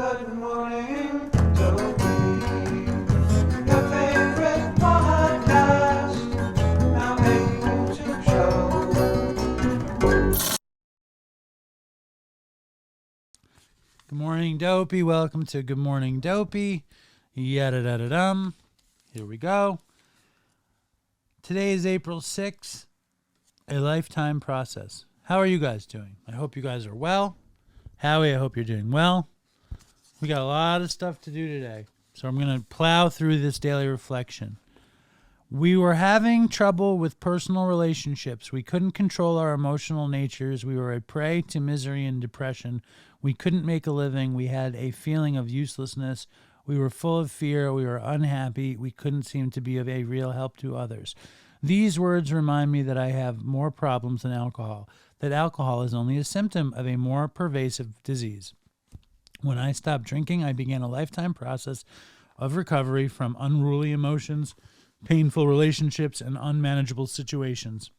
Good morning, Dopey. Your favorite podcast, now able to show. Good morning, Dopey. Welcome to Good Morning, Dopey. Yada-da-da-dum. Here we go. Today is April 6th, a lifetime process. How are you guys doing? I hope you guys are well. Howie, I hope you're doing well. We got a lot of stuff to do today, so I'm going to plow through this daily reflection. We were having trouble with personal relationships. We couldn't control our emotional natures. We were a prey to misery and depression. We couldn't make a living. We had a feeling of uselessness. We were full of fear. We were unhappy. We couldn't seem to be of a real help to others. These words remind me that I have more problems than alcohol, that alcohol is only a symptom of a more pervasive disease. When I stopped drinking, I began a lifetime process of recovery from unruly emotions, painful relationships, and unmanageable situations.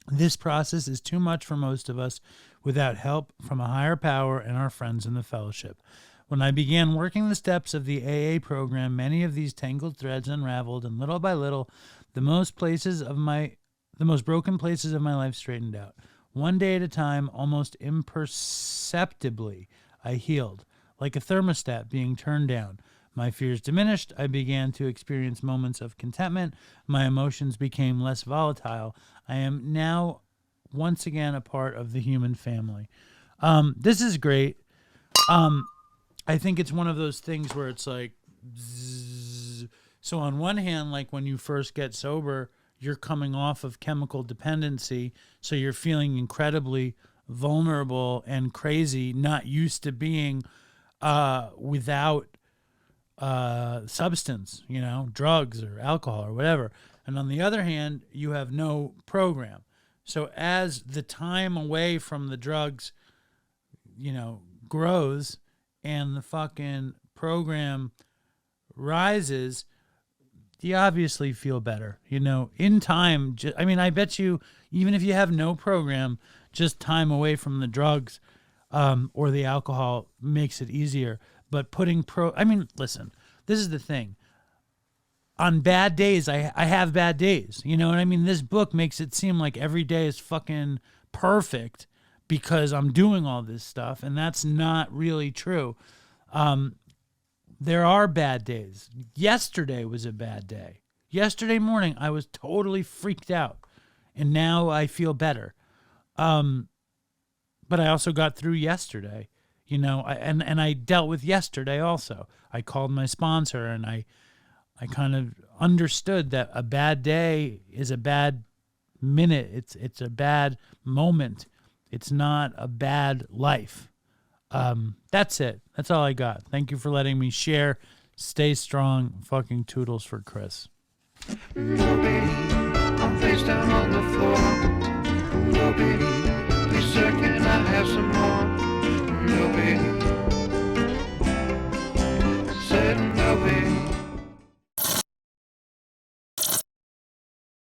This process is too much for most of us without help from a higher power and our friends in the fellowship. When I began working the steps of the AA program, many of these tangled threads unraveled, and little by little, the most broken places of my life straightened out. One day at a time, almost imperceptibly, I healed, like a thermostat being turned down. My fears diminished. I began to experience moments of contentment. My emotions became less volatile. I am now once again a part of the human family. This is great. I think it's one of those things where it's like, zzz. So on one hand, like when you first get sober, you're coming off of chemical dependency, so you're feeling incredibly vulnerable and crazy, not used to being without substance, drugs or alcohol or whatever. And on the other hand, you have no program. So as the time away from the drugs, grows and the fucking program rises, you obviously feel better, in time. I bet you, even if you have no program, just time away from the drugs or the alcohol makes it easier. But listen, this is the thing. On bad days, I have bad days. You know what I mean? This book makes it seem like every day is fucking perfect because I'm doing all this stuff, and that's not really true. There are bad days. Yesterday was a bad day. Yesterday morning, I was totally freaked out, and now I feel better. But I also got through yesterday, and I dealt with yesterday also. I called my sponsor, and I kind of understood that a bad day is a bad minute. It's a bad moment. It's not a bad life. That's it. That's all I got. Thank you for letting me share. Stay strong. Fucking toodles for Chris. Dopey, I'm face down on the floor. Dopey, please sir, can I have some